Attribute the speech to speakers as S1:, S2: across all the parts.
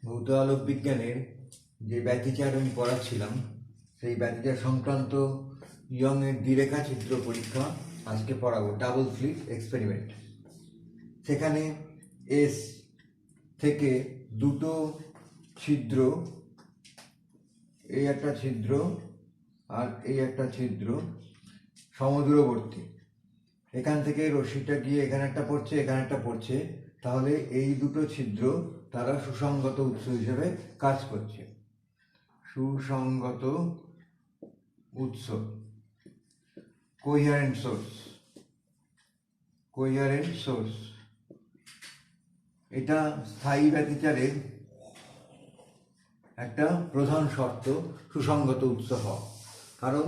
S1: ভৌত আলোক বিজ্ঞানের যে ব্যতিচার আমি পড়াচ্ছিলাম সেই ব্যতিচার সংক্রান্ত ইয়ংয়ের দ্বিরেখা চিত্র পরীক্ষা আজকে পড়াবো। Double slit experiment. সেখানে এস থেকে দুটো ছিদ্র, এই একটা ছিদ্র আর এই একটা ছিদ্র সমদূরবর্তী। এখান থেকে রশ্মিটা গিয়ে এখানে একটা পড়ছে, এখানে একটা পড়ছে, তাহলে এই দুটো ছিদ্র তারা সুসংগত উৎস হিসেবে কাজ করছে। সুসংগত উৎস, কোহিয়ারেন্ট সোর্স। কোহিয়ারেন্ট সোর্স এটা স্থায়ী ব্যতিচারের একটা প্রধান শর্ত, সুসংগত উৎস হওয়া। কারণ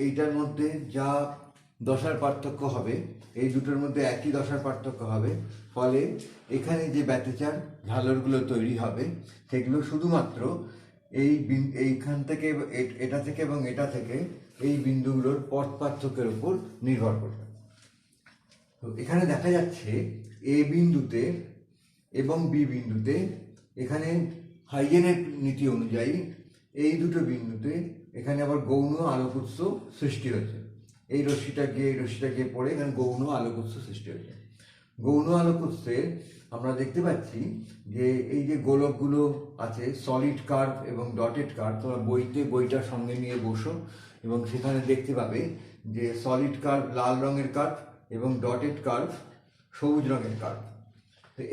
S1: এইটার মধ্যে যা দশার পার্থক্য হবে, এই দুটোর মধ্যে একই দশার পার্থক্য হবে, ফলে এখানে যে ব্যতিচার ঝালরগুলো তৈরি হবে সেগুলো শুধুমাত্র এইখান থেকে, এটা থেকে এবং এটা থেকে এই বিন্দুগুলোর পথ পার্থক্যের উপর নির্ভর করবে। তো এখানে দেখা যাচ্ছে এ বিন্দুতে এবং বি বিন্দুতে, এখানে হাইজেনের নীতি অনুযায়ী এই দুটো বিন্দুতে এখানে আবার গৌণ আলোক উৎস সৃষ্টি হয়েছে। এই রশ্মিটা গিয়ে পড়ে এখানে গৌণ আলোক উৎস সৃষ্টি হয়েছে। গৌণ আলোক উৎসে আমরা দেখতে পাচ্ছি যে এই যে গোলকগুলো আছে, সলিড কার্ভ এবং ডটেড কার্ভ, তোমরা বইটার সঙ্গে নিয়ে বসো এবং সেখানে দেখতে পাবে যে সলিড কার্ভ লাল রঙের কার্ভ এবং ডটেড কার্ভ সবুজ রঙের কার্ভ।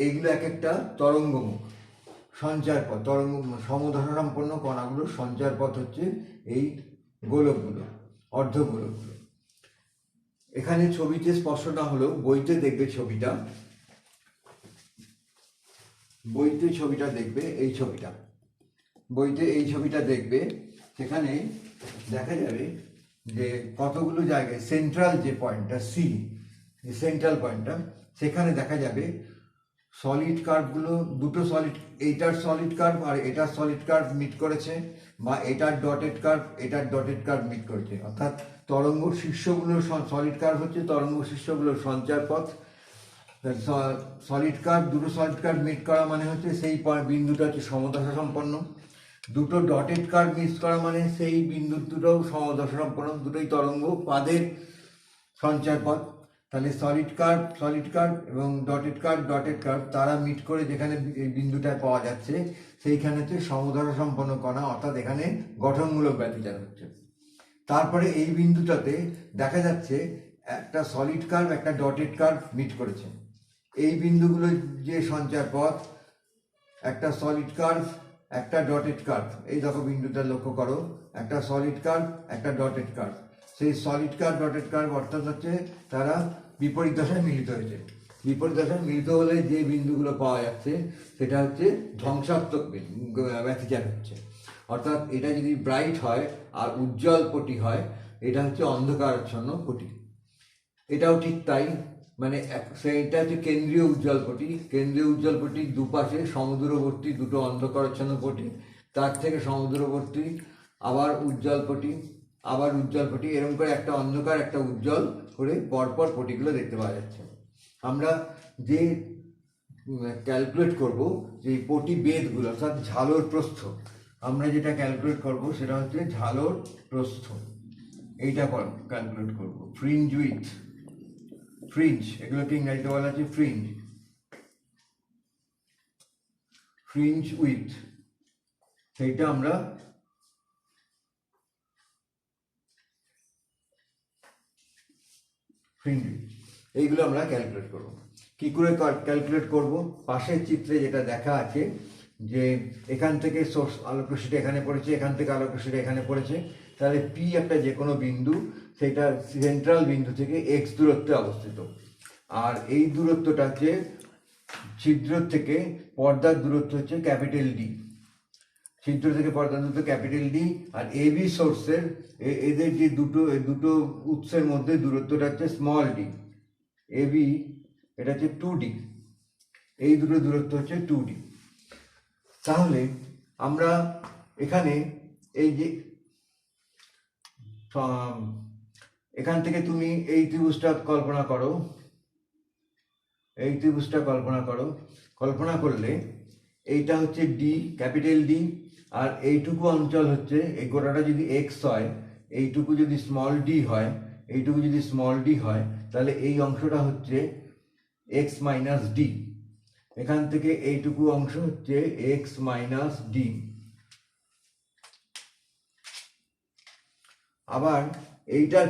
S1: এইগুলো এক একটা তরঙ্গমুখ, সঞ্চার পথ। সমধরা সম্পন্ন কণাগুলোর সঞ্চার পথ হচ্ছে এই গোলকগুলো, অর্ধগোলকগুলো। এখানে ছবিতে স্পষ্ট না হলেও বইতে দেখবে ছবিটা দেখবে, এই ছবিটা দেখবে। সেখানে দেখা যাবে যে কতগুলো জায়গায় সেন্ট্রাল যে পয়েন্টটা সি, সেন্ট্রাল পয়েন্টটা, সেখানে দেখা যাবে সলিড কার্ভগুলো, দুটো সলিড, এইটার সলিড কার্ভ আর এটার সলিড কার্ভ মিট করেছে, বা এটার ডটেড কার্ভ মিট করেছে। অর্থাৎ তরঙ্গ শীর্ষগুলোর সলিড কার্ভ হচ্ছে তরঙ্গ শীর্ষগুলোর সঞ্চার পথ। সলিড কার্ভ, দুটো সলিড কার্ভ মিট করা মানে হচ্ছে সেই বিন্দুটা হচ্ছে সমদশা সম্পন্ন। দুটো ডটেড কার্ভ মিট করা মানে সেই বিন্দু দুটোও সমদশা সম্পন্ন, দুটোই তরঙ্গ পাদের সঞ্চার পথ। তাহলে সলিড কার্ভ এবং ডটেড কার্ভ তারা মিট করে যেখানে এই বিন্দুটায় পাওয়া যাচ্ছে সেইখানে হচ্ছে সমদশা সম্পন্ন কণা, অর্থাৎ এখানে গঠনমূলক ব্যতিচার হচ্ছে। তারপরে এই বিন্দুটাতে দেখা যাচ্ছে একটা সলিড কার্ভ একটা ডটেড কার্ভ মিট করেছে। এই বিন্দুগুলো যে সঞ্চার পথ, একটা সলিড কার্ভ একটা ডটেড কার্ভ, এই দেখো বিন্দুটা লক্ষ্য করো, একটা সলিড কার্ভ একটা ডটেড কার্ভ। সেই সলিড কার্ভ ডটেড কার্ভ অর্থাৎ হচ্ছে তারা বিপরীত দশায় মিলিত হয়েছে। বিপরীত দশায় মিলিত হলে যে বিন্দুগুলো পাওয়া যাচ্ছে সেটা হচ্ছে ধ্বংসাত্মক ব্যতিচার হচ্ছে। অর্থাৎ এটা যদি ব্রাইট হয় আর উজ্জ্বল পটি হয়, এটা হচ্ছে অন্ধকারাচ্ছন্ন পটি। এটাও ঠিক তাই, মানে সেইটা হচ্ছে কেন্দ্রীয় উজ্জ্বল পটি, দুপাশে সমদূরবর্তী দুটো অন্ধকারাচ্ছন্ন পটি, তার থেকে সমদূরবর্তী আবার উজ্জ্বল পটি, এরকম করে একটা অন্ধকার একটা উজ্জ্বল করে পরপর পটিগুলো দেখতে পাওয়া যাচ্ছে। আমরা যে ক্যালকুলেট করব যে পটি বেধগুলো, অর্থাৎ ঝালর প্রস্থ, আমরা যেটা ক্যালকুলেট করব সেটা হচ্ছে ঝালর প্রস্থ। এইটা ক্যালকুলেট করব। ফ্রিঞ্জ, এগুলোকে ইংরেজিতে বলা হচ্ছে ফ্রিঞ্জ উইথ, সেইটা আমরা এইগুলো আমরা ক্যালকুলেট করব। কি করে ক্যালকুলেট করব? পাশের চিত্রে যেটা দেখা আছে যে এখান থেকে সোর্স আলোক রশ্মিটা এখানে পড়েছে, এখান থেকে আলোক রশ্মিটা এখানে পড়েছে, তাহলে পি একটা যে কোনো বিন্দু, সেটা সেন্ট্রাল বিন্দু থেকে এক্স দূরত্বে অবস্থিত। আর এই দূরত্বটা হচ্ছে ছিদ্র থেকে পর্দার দূরত্ব হচ্ছে ক্যাপিটাল ডি। ছিদ্র থেকে পর্দার দূরত্ব ক্যাপিটাল ডি। আর এবি সোর্সের এদের যে দুটো উৎসের মধ্যে দূরত্বটা হচ্ছে স্মল ডি। এবি এটা হচ্ছে 2D, এই দুটো দূরত্ব হচ্ছে 2D। তাহলে আমরা এখানে এই যে এখান থেকে তুমি এই ত্রিভুজটা কল্পনা করো, এই ত্রিভুজটা কল্পনা করো, কল্পনা করলে এইটা হচ্ছে ডি, ক্যাপিটাল ডি, আর এইটুকু অঞ্চল হচ্ছে, এই গোটাটা যদি এক্স হয়, এইটুকু যদি স্মল ডি হয়, এইটুকু যদি স্মল ডি হয়, তাহলে এই অংশটা হচ্ছে এক্স মাইনাস ডি। এখান থেকে এইটুকু অংশ হচ্ছে এক্স মাইনাস ডি। আবার এইটার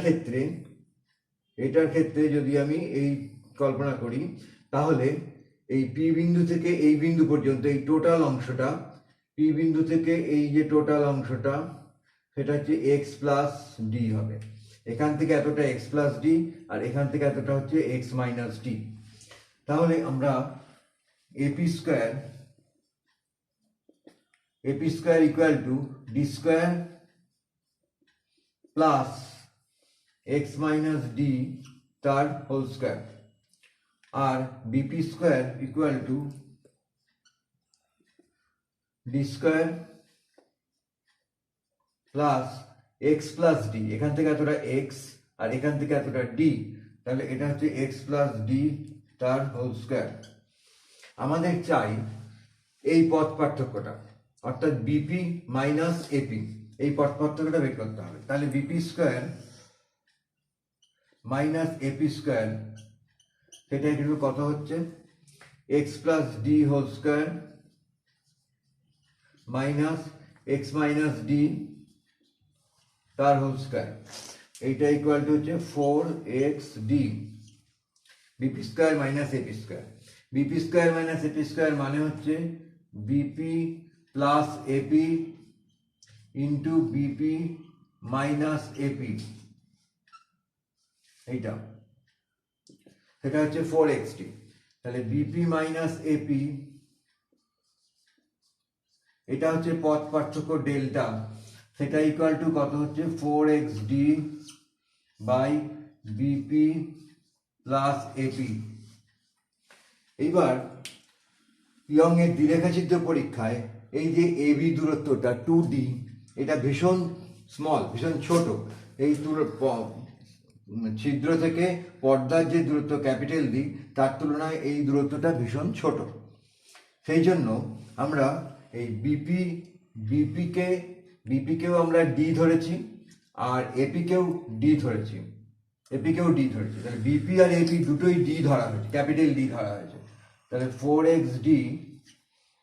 S1: ক্ষেত্রে যদি আমি এই কল্পনা করি, তাহলে এই পি বিন্দু থেকে এই বিন্দু পর্যন্ত এই টোটাল অংশটা, পি বিন্দু থেকে এই যে টোটাল অংশটা, সেটা হচ্ছে এক্স প্লাস ডি হবে। এখান থেকে এতটা এক্স প্লাস ডি, আর এখান থেকে এতটা হচ্ছে এক্স মাইনাস ডি। তাহলে আমরা AP square equal to D square plus X minus D তার হোল স্কোয়ার, আর BP square equal to D square plus X plus D, এখান থেকে এতটা এক্স আর এখান থেকে এতটা ডি, তাহলে এটা হচ্ছে এক্স প্লাস ডি তার হোল স্কোয়ার। আমাদের চাই এই পথ পার্থক্যটা, অর্থাৎ বিপি মাইনাস এপি, এই পথ পার্থক্যটা বের করতে হবে। তাহলে BP square minus AP square, সেটা কিন্তু কত হচ্ছে x plus d whole square minus x minus D তার হোল স্কোয়ার, এইটা ইকুয়াল টু হচ্ছে 4xd। BP square minus AP square, BP square minus AP square মানে হচ্ছে BP plus AP into BP minus AP, এইটা সেটা হচ্ছে 4xd। তাহলে BP minus AP, এটা হচ্ছে পথ পার্থক্য ডেল্টা, সেটা ইকুয়াল টু কত হচ্ছে 4xd by BP plus AP. এইবার ইয়ং এর দ্বিরেখাচিত্র পরীক্ষায় এই যে এবি দূরত্বটা 2d, এটা ভীষণ স্মল, ভীষণ ছোট। এই ছিদ্র থেকে পর্দার যে দূরত্ব ক্যাপিটাল ডি, তার তুলনায় এই দূরত্বটা ভীষণ ছোট। সেই জন্য আমরা এই বিপিকেও আমরা ডি ধরেছি, আর এপিকেও ডি ধরেছি, তাহলে বিপি আর এপি দুটোই ডি ধরা হয়েছে, ক্যাপিটাল ডি ধরা হয়েছে। তাহলে 4xd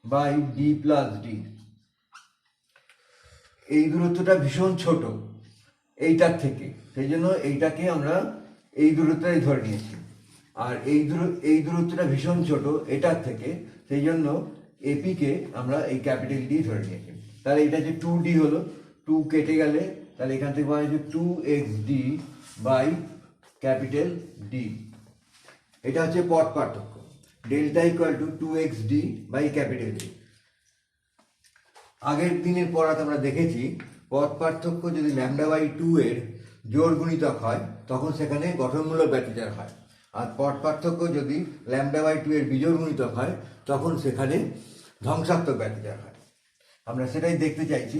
S1: by D plus D, এই দূরত্বটা ভীষণ ছোট এইটার থেকে, সেই জন্য এইটাকে আমরা এই দূরত্বটাই ধরে নিয়েছি। আর এই দূরত্বটা ভীষণ ছোট এটার থেকে, সেই জন্য এপিকে আমরা এই ক্যাপিটাল ডি ধরে নিয়েছি। তাহলে এটা যে 2d হলো, 2 কেটে গেলে তাহলে এখান থেকে পাওয়া যাচ্ছে 2xd বাই ক্যাপিটাল ডি। এটা হচ্ছে পথ পার্থক্য, delta equal to 2xd by capital D. আগের দিনের পড়াতে আমরা দেখেছি পথ পার্থক্য যদি λ/2 এর জোড় গুণিতক হয়, তখন সেখানে গঠনমূলক ব্যতিচার হয়, আর পথ পার্থক্য যদি λ/2 এর বিজোড় গুণিতক হয়, তখন সেখানে ধ্বংসাত্মক ব্যতিচার হয়। আমরা সেটাই দেখতে চাইছি।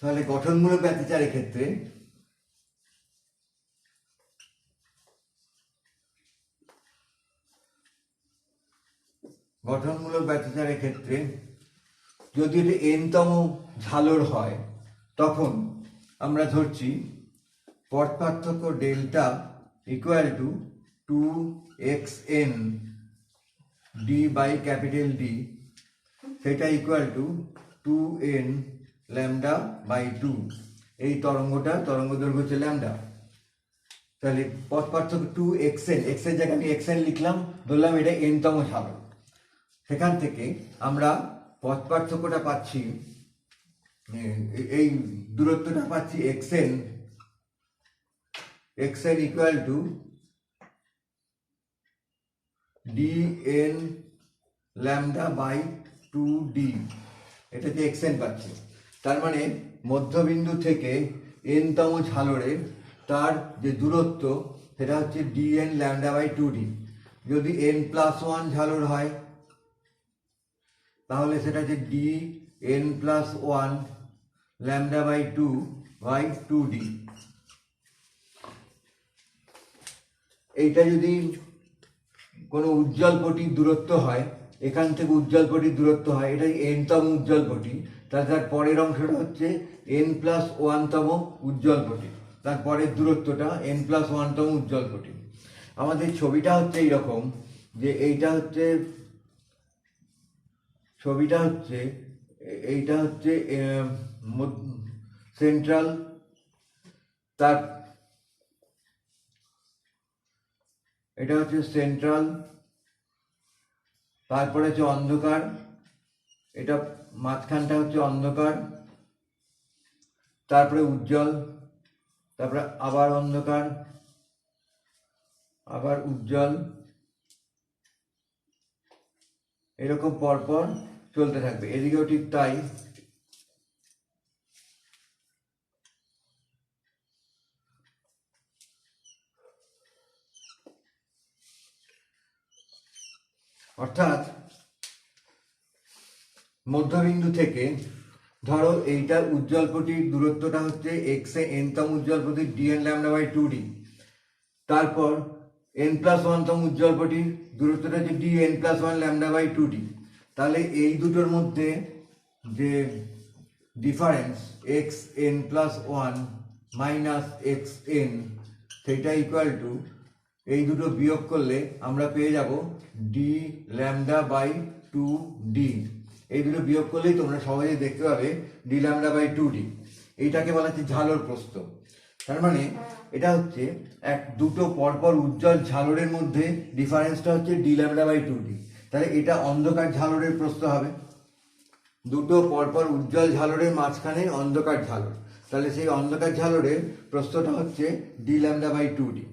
S1: তাহলে গঠনমূলক ব্যতিচারের ক্ষেত্রে যদি এটি n-তম ঝালর হয়, তখন আমরা ধরছি পথ পার্থক্য delta equal to 2xn d by capital D, সেটা ইকুয়াল টু 2n λ/2। এই তরঙ্গ দৈর্ঘ্য হচ্ছে ল্যামডা। তাহলে পথ পার্থক্য 2xn, x এর জায়গায় আমি xn লিখলাম, ধরলাম এটা n-তম ঝালর। সেখান থেকে আমরা পথ পার্থক্যটা পাচ্ছি, এই দূরত্বটা পাচ্ছি xn equal to dn λ/2d, এটা যে xn পাচ্ছি। তার মানে মধ্যবিন্দু থেকে n-তম ঝালরের তার যে দূরত্ব, সেটা হচ্ছে dn λ/2d। যদি n+1 ঝালর হয়, তাহলে সেটা হচ্ছে D N plus one lambda by two by two d. এইটা যদি কোনো উজ্জ্বল পটির দূরত্ব হয়, এখান থেকে উজ্জ্বল পটির দূরত্ব হয়, এটা এনতম উজ্জ্বল পটি, তার পরের অংশটা হচ্ছে এন প্লাস ওয়ানতম উজ্জ্বল পটি, তার পরের দূরত্বটা এন প্লাস ওয়ানতম উজ্জ্বল পটি। আমাদের ছবিটা হচ্ছে এইরকম, যে এইটা হচ্ছে ছবিটা হচ্ছে এইটা হচ্ছে সেন্ট্রাল, তার এটা হচ্ছে সেন্ট্রাল, তারপরে হচ্ছে অন্ধকার, এটা মাঝখানটা হচ্ছে অন্ধকার, তারপরে উজ্জ্বল, তারপরে আবার অন্ধকার, আবার উজ্জ্বল, এরকম পরপর চলতে থাকবে। এদিকেও ঠিক তাই। অর্থাৎ মধ্যবিন্দু থেকে ধরো এইটা উজ্জ্বল পটির দূরত্বটা হচ্ছে এক্স এ এনতম উজ্জ্বল পটির DN lambda by two D, তারপর এন প্লাস ওয়ানতম উজ্জ্বল পটির দূরত্বটা হচ্ছে D N plus one lambda by two D. তাহলে এই দুটোর মধ্যে যে difference X N plus one minus x N, সেটা ইকুয়াল টু, এই দুটো বিয়োগ করলে আমরা পেয়ে যাব D lambda by two D. এই দুটো বিয়োগ করলেই তোমরা সহজেই দেখতে পাবে D lambda by two D. এইটাকে বলা হচ্ছে ঝালর প্রস্থ। তার মানে এটা হচ্ছে দুটো পরপর উজ্জ্বল ঝালরের মধ্যে ডিফারেন্সটা হচ্ছে D lambda by two D. তাহলে এটা অন্ধকার ঝালরের প্রস্থ হবে, দুটো পরপর উজ্জ্বল ঝালরের মাঝখানে অন্ধকার ঝালর, তাহলে সেই অন্ধকার ঝালরের প্রস্থটা হচ্ছে D lambda by two d.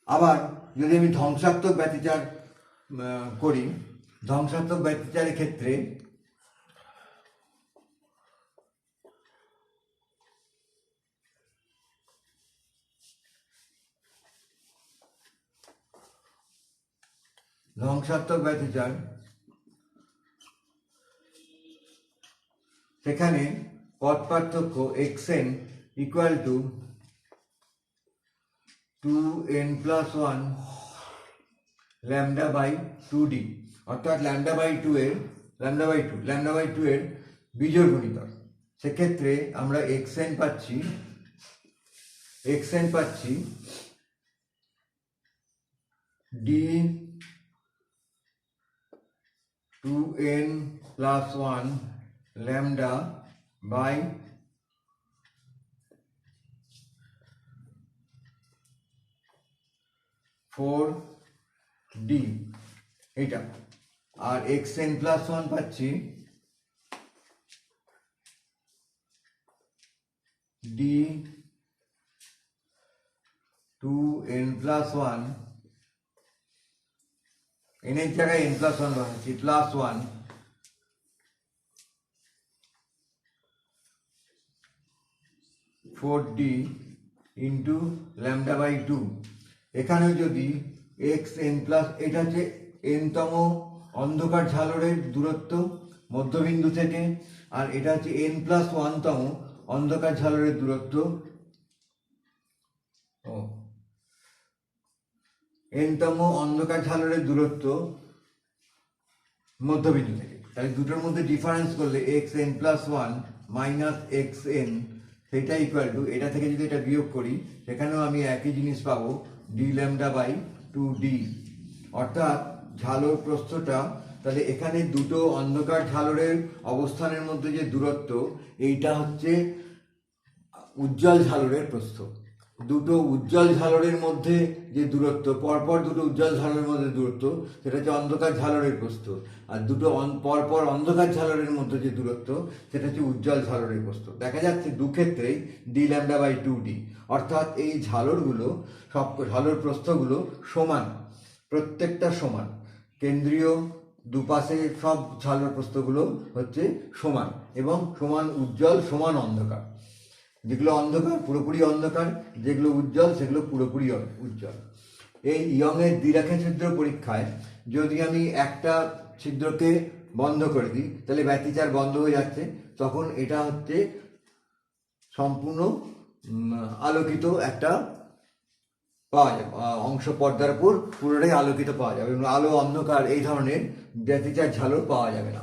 S1: আবার যদি আমি ধ্বংসাত্মক ব্যতিচার করি, ধ্বংসাত্মক ব্যতিচারের ক্ষেত্রে সেখানে পথ পার্থক্য x n equal to two n plus one lambda by two D, অর্থাৎ ল্যামডা বাই টু এর বিজোড় গুণিতক। সেক্ষেত্রে আমরা এক্স এন পাচ্ছি d two n plus one lambda by four d, এটা। আর এক্স এন প্লাস ওয়ান পাচ্ছি d two n plus one, n এর জায়গায় এন প্লাস ওয়ান বসাচ্ছি, plus one four d into lambda by two. এখানেও যদি x N plus, এটা হচ্ছে এনতম অন্ধকার ঝালরের দূরত্ব মধ্যবিন্দু থেকে, আর এটা হচ্ছে এন প্লাস ওয়ানতম অন্ধকার ঝালরের দূরত্ব এনতম অন্ধকার ঝালরের দূরত্ব মধ্যবিন্দু থেকে। তাহলে দুটোর মধ্যে ডিফারেন্স করলে x N plus one minus x N, সেটা ইকুয়াল টু, এটা থেকে যদি এটা বিয়োগ করি সেখানেও আমি একই জিনিস পাবো d lambda by two D. অর্থাৎ ঝালর প্রস্থটা, তাহলে এখানে দুটো অন্ধকার ঝালরের অবস্থানের মধ্যে যে দূরত্ব, এইটা হচ্ছে উজ্জ্বল ঝালরের প্রস্থ। দুটো উজ্জ্বল ঝালরের মধ্যে যে দূরত্ব, পরপর দুটো উজ্জ্বল ঝালরের মধ্যে দূরত্ব, সেটা হচ্ছে অন্ধকার ঝালরের প্রস্থ। আর দুটো পরপর অন্ধকার ঝালরের মধ্যে যে দূরত্ব, সেটা হচ্ছে উজ্জ্বল ঝালরের প্রস্থ। দেখা যাচ্ছে দুক্ষেত্রেই D lambda by two D. অর্থাৎ এই ঝালরগুলো, সব ঝালর প্রস্থগুলো সমান, প্রত্যেকটা সমান, কেন্দ্রীয় দুপাশে সব ঝালর প্রস্থগুলো হচ্ছে সমান এবং সমান উজ্জ্বল, সমান অন্ধকার। যেগুলো অন্ধকার পুরোপুরি অন্ধকার, যেগুলো উজ্জ্বল সেগুলো পুরোপুরি উজ্জ্বল। এই ইয়ংয়ের দ্বিরেখা ছিদ্র পরীক্ষায় যদি আমি একটা ছিদ্রকে বন্ধ করে দিই, তাহলে ব্যতিচার বন্ধ হয়ে যাচ্ছে, তখন এটা হচ্ছে সম্পূর্ণ আলোকিত একটা পাওয়া যাবে, অংশ পর্দার উপর পুরোটাই আলোকিত পাওয়া যাবে এবং আলো অন্ধকার এই ধরনের ব্যতিচার ঝালর পাওয়া যাবে না।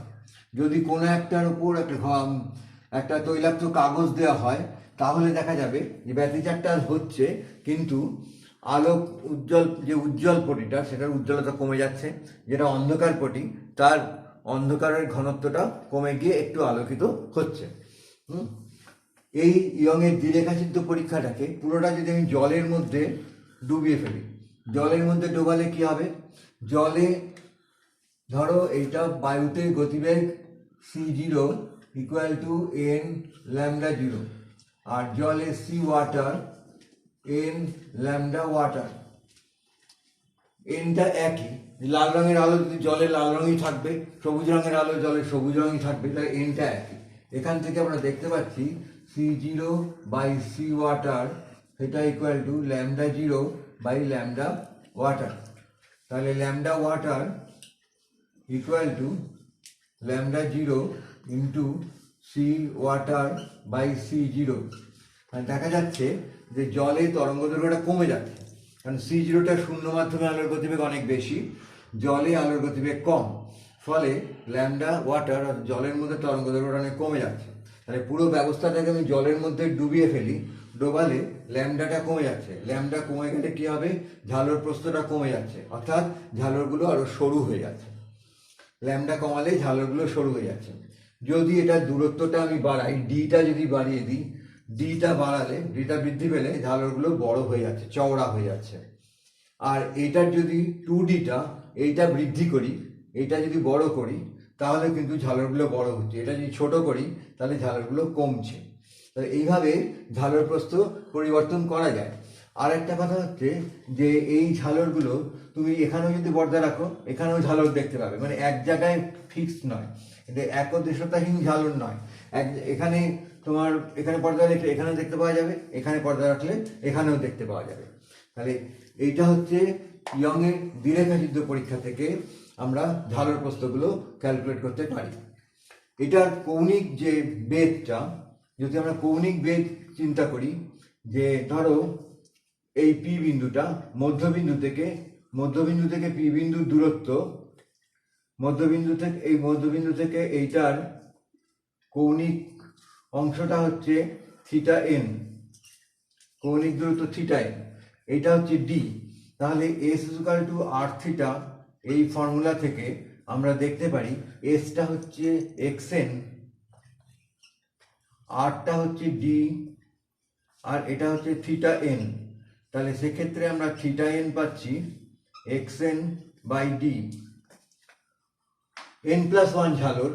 S1: যদি কোনো একটার উপর একটা তৈলাক্ত কাগজ দেওয়া হয়, তাহলে দেখা যাবে যে ব্যতিচারটা হচ্ছে, কিন্তু আলো উজ্জ্বল পটিটা সেটার উজ্জ্বলতা কমে যাচ্ছে, যেটা অন্ধকার পটি তার অন্ধকারের ঘনত্বটা কমে গিয়ে একটু আলোকিত হচ্ছে। এই ইয়ংয়ের দ্বিরেখাচিত্র পরীক্ষাটাকে পুরোটা যদি আমি জলের মধ্যে ডুবিয়ে ফেলি, জলের মধ্যে ডোবালে কি হবে, জলে ধরো এইটা বায়ুতে গতিবেগ c0 equal to n lambda 0, আর জলে C water n lambda water, এনটা একই। লাল রঙের আলো যদি জলে লাল রঙই থাকবে, সবুজ রঙের আলো জলে সবুজ রঙই থাকবে, তাহলে এনটা একই। এখান থেকে আমরা দেখতে পাচ্ছি c0 বাই সি ওয়াটার সেটা equal to lambda 0 by lambda water. তাহলে lambda water equal to lambda 0 into C water by c0। দেখা যাচ্ছে যে জলে তরঙ্গ দৈর্ঘ্যটা কমে যাচ্ছে, কারণ c0টা শূন্য মাধ্যমে আলোর গতিবেগ অনেক বেশি, জলে আলোর গতিবেগ কম, ফলে ল্যামডা ওয়াটার জলের মধ্যে তরঙ্গ দৈর্ঘ্যটা অনেক কমে যাচ্ছে। তাহলে পুরো ব্যবস্থাটাকে আমি জলের মধ্যে ডুবিয়ে ফেলি, ডোবালে ল্যামডাটা কমে যাচ্ছে, ল্যামডা কমে গেলে কি হবে, ঝালর প্রস্থটা কমে যাচ্ছে, অর্থাৎ ঝালরগুলো আরো সরু হয়ে যাচ্ছে। ল্যামডা কমালে ঝালরগুলো সরু হয়ে যাচ্ছে। যদি এটা দূরত্বটা আমি বাড়াই, ডিটা যদি বাড়িয়ে দিই, ডিটা বাড়ালে, ডিটা বৃদ্ধি পেলে ঝালরগুলো বড় হয়ে যাচ্ছে, চওড়া হয়ে যাচ্ছে। আর এইটার যদি 2ডিটা এইটা বৃদ্ধি করি, এইটা যদি বড় করি, তাহলে কিন্তু ঝালরগুলো বড় হচ্ছে, এটা যদি ছোট করি তাহলে ঝালরগুলো কমছে। তাহলে এইভাবে ঝালর প্রস্থ পরিবর্তন করা যায়। আর একটা কথা হচ্ছে যে এই ঝালরগুলো তুমি এখানেও যদি পর্দা রাখো, এখানেও ঝালর দেখতে পাবে, মানে এক জায়গায় ফিক্সড নয়, কিন্তু একদেশতাহীন ঝালর নয়। এখানে তোমার এখানে পর্দা রাখলে এখানেও দেখতে পাওয়া যাবে, এখানে পর্দা রাখলে এখানেও দেখতে পাওয়া যাবে। তাহলে এইটা হচ্ছে ইয়ংয়ের দ্বিরেখাচিত্র পরীক্ষা থেকে আমরা ঝালর প্রস্থগুলো ক্যালকুলেট করতে পারি। এটার কৌণিক যে বেধটা, যদি আমরা কৌণিক বেধ চিন্তা করি, যে ধরো এই পি বিন্দুটা মধ্যবিন্দু থেকে পি বিন্দুর দূরত্ব, মধ্যবিন্দু থেকে এইটার কৌণিক অংশটা হচ্ছে থিটা এন, কৌণিক দূরত্ব থিটা এন, এইটা হচ্ছে ডি। তাহলে s equal to r theta, এই ফর্মুলা থেকে আমরা দেখতে পারি এসটা হচ্ছে এক্স এন, আরটা হচ্ছে ডি, আর এটা হচ্ছে থিটা এন। তাহলে সেক্ষেত্রে আমরা থিটা এন পাচ্ছি X N by D. N plus one ঝালর,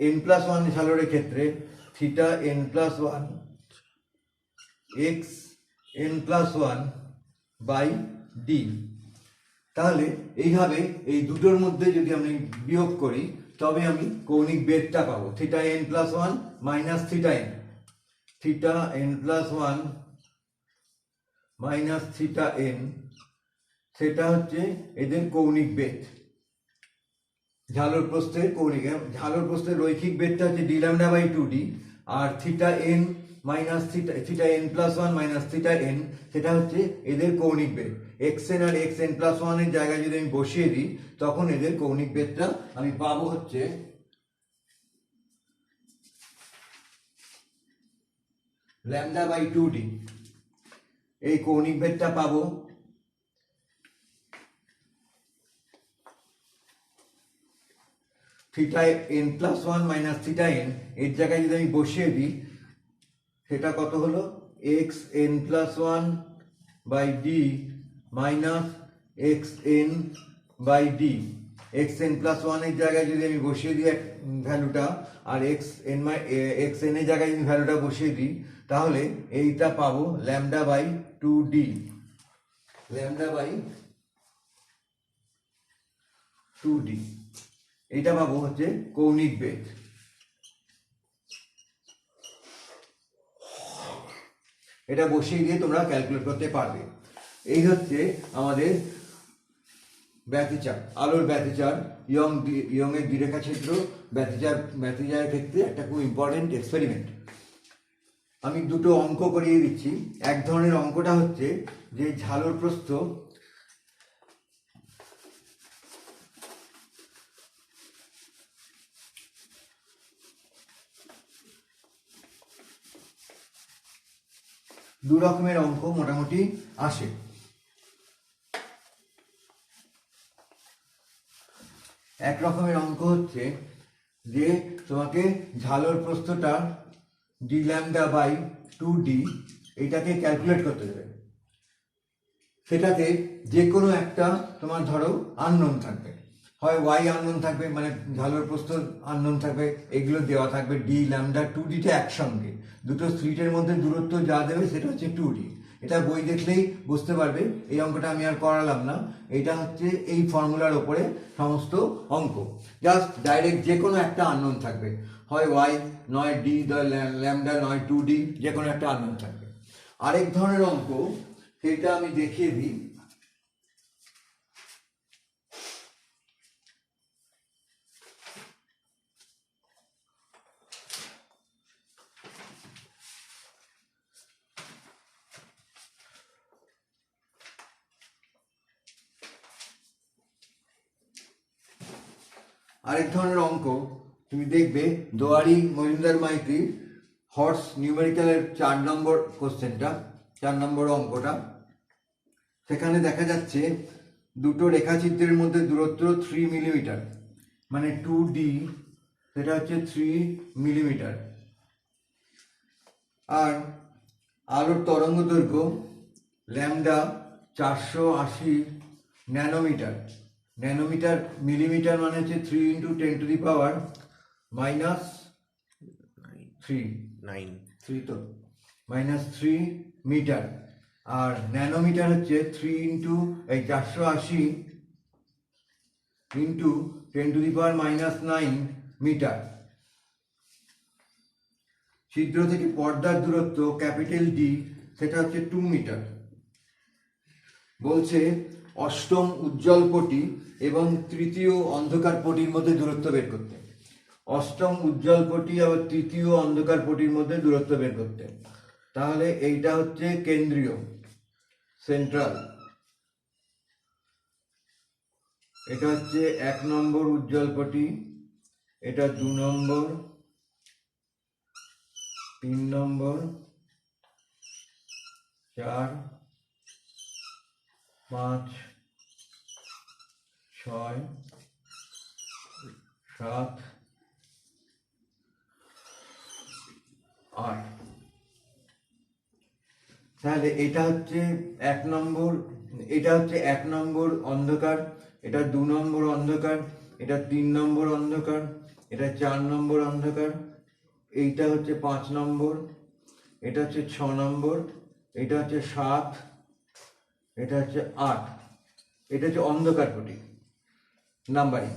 S1: এন প্লাস ওয়ান ঝালরের ক্ষেত্রে theta N plus one X N plus one by D. তাহলে এইভাবে এই দুটোর মধ্যে যদি আমি বিয়োগ করি, তবে আমি কৌণিক বেধটা পাবো, theta N plus one minus theta N, theta N plus one minus theta N, সেটা হচ্ছে এদের কৌণিক বেধ, ঝালর প্রস্থের কৌণিক। ঝালর প্রস্থের রৈখিক বেধটা হচ্ছে ডি ল্যামডা বাই 2ডি, আর theta N minus theta N plus one minus theta N, সেটা হচ্ছে এদের কৌণিক বেধ। এক্স এন আর এক্স এন প্লাস ওয়ানের জায়গায় যদি আমি বসিয়ে দিই, তখন এদের কৌণিক বেধটা আমি পাবো হচ্ছে ল্যামডা বাই 2ডি। এই কৌণিক বেধটা পাবো theta N plus one minus theta n, এর জায়গায় যদি আমি বসিয়ে দিই, সেটা কত হলো, x N plus one by d minus x N by d. X N plus ওয়ানের জায়গায় যদি আমি বসিয়ে দিই ভ্যালুটা, আর এক্স এন এর জায়গায় যদি ভ্যালুটা বসিয়ে দিই, তাহলে এইটা পাবো ল্যামডা বাই 2ডি, ল্যামডা বাই 2ডি। এইটা পাবো হচ্ছে কৌণিক বেধ। এটা বসিয়ে দিয়ে তোমরা ক্যালকুলেট করতে পারবে। এই হচ্ছে আমাদের ব্যতিচার, আলোর ব্যতিচার, ইয়ংয়ের দ্বিরেখা ছিদ্র ব্যতিচারের ক্ষেত্রে একটা খুব ইম্পর্টেন্ট এক্সপেরিমেন্ট। আমি দুটো অঙ্ক করিয়ে দিচ্ছি। এক ধরনের অঙ্কটা হচ্ছে যে ঝালর প্রস্থ দু রকমের অঙ্ক মোটামুটি আসে। এক রকমের অঙ্ক হচ্ছে যে তোমাকে ঝালর প্রস্থটা ডি ল্যামডা বাই 2d এইটাকে ক্যালকুলেট করতে দেবে। সেটাতে যে কোনো একটা তোমার ধরো আননোন থাকবে, হয় ওয়াই আননোন থাকবে, মানে ঝালর প্রস্থ আননোন থাকবে, এগুলো দেওয়া থাকবে ডি ল্যামডা 2dটা একসঙ্গে। দুটো স্লিটের মধ্যে দূরত্ব যা দেবে সেটা হচ্ছে 2d। এটা বই দেখলেই বুঝতে পারবে, এই অঙ্কটা আমি আর করালাম না। এটা হচ্ছে এই ফর্মুলার ওপরে সমস্ত অঙ্ক। জাস্ট ডাইরেক্ট যে কোনো একটা আননোন থাকবে, হয় ওয়াই নয় ডি ল্যামডা নয় 2d, যে কোনো একটা আননোন থাকবে। আরেক ধরনের অঙ্ক, সেটা আমি দেখিয়ে দিই। আরেক ধরনের অঙ্ক তুমি দেখবে দোয়ারি মজুমদার মাইতি হর্স নিউমেরিক্যালের 4 নম্বর কোশ্চেনটা, 4 নম্বর অঙ্কটা। সেখানে দেখা যাচ্ছে দুটো রেখাচিত্রের মধ্যে দূরত্ব 3 মিলিমিটার, মানে 2d, সেটা হচ্ছে 3 মিলিমিটার। আর আলোর তরঙ্গ দৈর্ঘ্য ল্যামডা 480 ন্যানোমিটার। ন্যানোমিটার মিলিমিটার মানে হচ্ছে 3 × 10⁻³ তো -3 মিটার। আর ন্যানোমিটার হচ্ছে 480 × 10⁻৯ মিটার। ছিদ্র থেকে পর্দার দূরত্ব ক্যাপিটাল ডি, সেটা হচ্ছে 2 মিটার। বলছে অষ্টম উজ্জ্বল পটি এবং তৃতীয় অন্ধকার পটির মধ্যে দূরত্ব বের করতে। অষ্টম উজ্জ্বল পটি আর তৃতীয় অন্ধকার পটির মধ্যে দূরত্ব বের করতে। তাহলে এইটা হচ্ছে কেন্দ্রীয়, সেন্ট্রাল। এটা হচ্ছে 1 নম্বর উজ্জ্বল পটি, এটা 2 নম্বর, 3 নম্বর, 4, 5, 6, 7, 8। তাহলে এটা হচ্ছে 1 নম্বর, এটা হচ্ছে 1 নম্বর অন্ধকার, এটা 2 নম্বর অন্ধকার, এটা 3 নম্বর অন্ধকার, এটা 4 নম্বর অন্ধকার, এইটা হচ্ছে 5 নম্বর, এটা হচ্ছে 6 নম্বর, এটা হচ্ছে 7, এটা হচ্ছে 8। এটা হচ্ছে অন্ধকার পটি নাম্বারিং।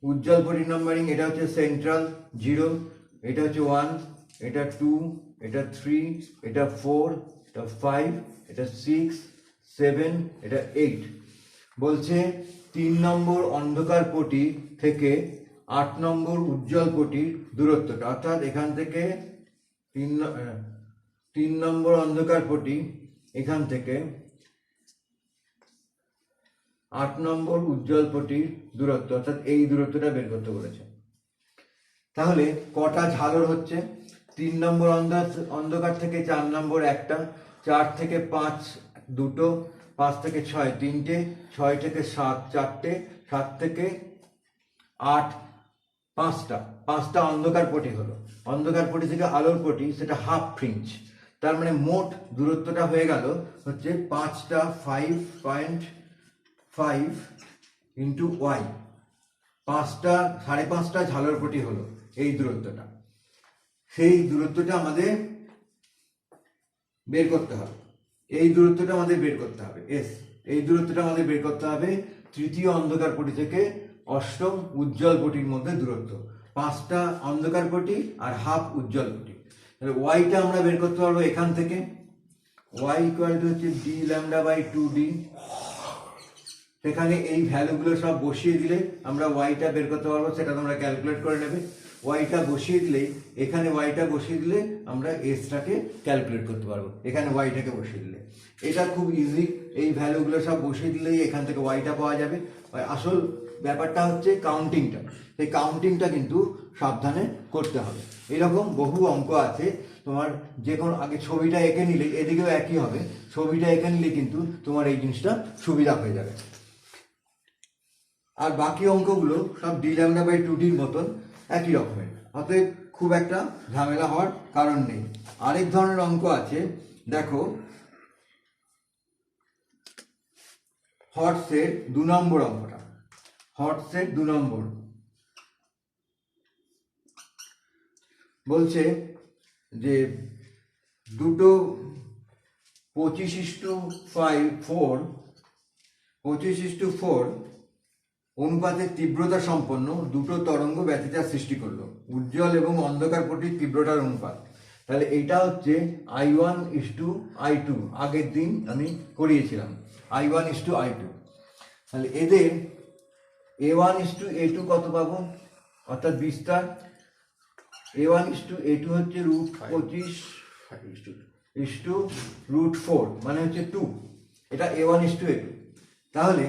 S1: উজ্জ্বল পটির নাম্বারিং, এটা হচ্ছে সেন্ট্রাল 0, এটা হচ্ছে 1, এটা 2, এটা 3, এটা 4, এটা 5, এটা 6, 7, এটা 8। বলছে 3 নম্বর অন্ধকার পটি থেকে 8 নম্বর উজ্জ্বল পটির দূরত্বটা, অর্থাৎ এখান থেকে 3 নম্বর অন্ধকার পটি, এখান থেকে 8 নম্বর উজ্জ্বল পটির দূরত্ব, অর্থাৎ এই দূরত্বটা বের করতে বলেছে। তাহলে কটা ঝালর হচ্ছে? 3 নম্বর অন্ধকার থেকে 4 নম্বর একটা, 4 থেকে 5 দুটো, 5 থেকে 6 তিনটে, 6 থেকে 7 চারটে, 7 থেকে 8 পাঁচটা অন্ধকার পটি হলো। অন্ধকার পটি থেকে আলোর পটি, সেটা হাফ ফ্রিঞ্জ। তার মানে মোট দূরত্বটা হয়ে গেল হচ্ছে 5টা 5.5 ইন্টু ওয়াই, 5.5টা ঝালর পটি হলো এই দূরত্বটা। সেই দূরত্বটা আমাদের বের করতে হবে, এই দূরত্বটা আমাদের বের করতে হবে। এই দূরত্বটা আমাদের বের করতে হবে তৃতীয় অন্ধকার পটি থেকে অষ্টম উজ্জ্বল পটির মধ্যে দূরত্ব। 5টা অন্ধকার পটি আর হাফ উজ্জ্বল পটি। তাহলে ওয়াইটা আমরা বের করতে পারবো এখান থেকে। ওয়াই ইকুয়াল টু হচ্ছে ডি ল্যামডা বাই 2d। সেখানে এই ভ্যালুগুলো সব বসিয়ে দিলে আমরা ওয়াইটা বের করতে পারবো, সেটা তোমরা ক্যালকুলেট করে নেবে। ওয়াইটা বসিয়ে দিলেই, এখানে ওয়াইটা বসিয়ে দিলে আমরা এসটাকে ক্যালকুলেট করতে পারবো, এখানে ওয়াইটাকে বসিয়ে দিলে। এটা খুব ইজি, এই ভ্যালুগুলো সব বসিয়ে দিলেই এখান থেকে ওয়াইটা পাওয়া যাবে। আসল ব্যাপারটা হচ্ছে কাউন্টিংটা, সেই কাউন্টিংটা কিন্তু সাবধানে করতে হবে। এরকম বহু অঙ্ক আছে, তোমার যে কোনো আগে ছবিটা এঁকে নিলে, এদিকেও একই হবে, ছবিটা এঁকে নিলে কিন্তু তোমার এই জিনিসটা সুবিধা হয়ে যাবে। আর বাকি অঙ্কগুলো সব ডি ল্যামডা বাই 2ডির মতন একই রকমের, অতএব খুব একটা ঝামেলা হওয়ার কারণ নেই। আরেক ধরনের অঙ্ক আছে, দেখো হর্সের 2 নম্বর অঙ্কটা, হর্সের 2 নম্বর বলছে যে দুটো 25:4 অনুপাতের তীব্রতা সম্পন্ন দুটো তরঙ্গ ব্যতিচার সৃষ্টি করলো, উজ্জ্বল এবং অন্ধকার পটির তীব্রতার অনুপাত। তাহলে এইটা হচ্ছে I1:I2, আগের দিন আমি করিয়েছিলাম I1:I2। তাহলে এদের A1:A2 কত পাবো, অর্থাৎ বিস্তার। A1:A2 হচ্ছে √25:√4, মানে হচ্ছে 2, এটা A1:A2। তাহলে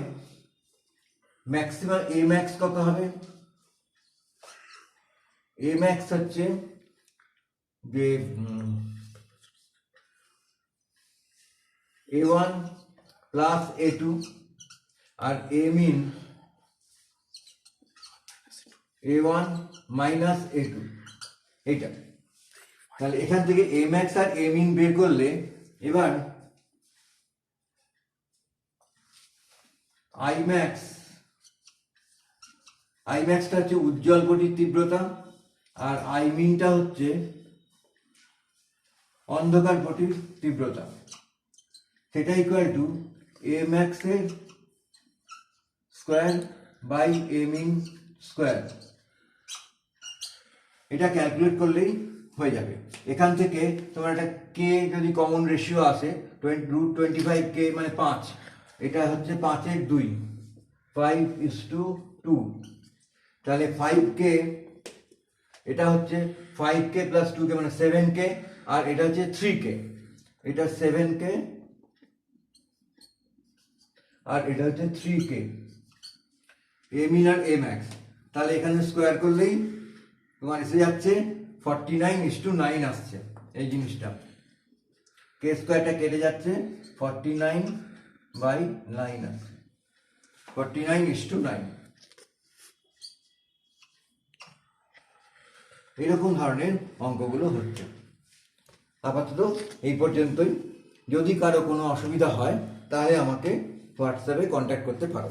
S1: ম্যাক্সিমাম এ ম্যাক্স কত হবে, এ ম্যাক্স হচ্ছে যে A1 প্লাস A2 আর এ মিন A1 মাইনাস A2, এইটা। তাহলে এখান থেকে এ ম্যাক্স আর এ মিন বের করলে, এবার আই ম্যাক্সটা হচ্ছে উজ্জ্বল পটির তীব্রতা, আর আই মিনটা হচ্ছে অন্ধকার পটির তীব্রতা। সেটা ইকুয়াল টু এ ম্যাক্সের square by a min square. এটা ক্যালকুলেট করলেই হয়ে যাবে। এখান থেকে তোমার একটা কে যদি কমন রেশিও আসে, √25k মানে 5, এটা হচ্ছে 5-এর 2, 5:2। তাহলে 5k, এটা হচ্ছে 5k প্লাস 2k মানে 7k, আর এটা হচ্ছে 3k, এটা 7k আর এটা হচ্ছে 3k, এ মিন আর এ ম্যাক্স। তাহলে এখানে স্কোয়ার করলেই তোমার এসে যাচ্ছে 49:9 আসছে। এই জিনিসটা কে স্কোয়ারটা কেটে যাচ্ছে, 49/9 আসছে, 49:9। এরকম ধরনের অঙ্কগুলো হচ্ছে। আপাতত এই পর্যন্তই। যদি কারো কোনো অসুবিধা হয় তাহলে আমাকে হোয়াটসঅ্যাপে কন্ট্যাক্ট করতে পারো।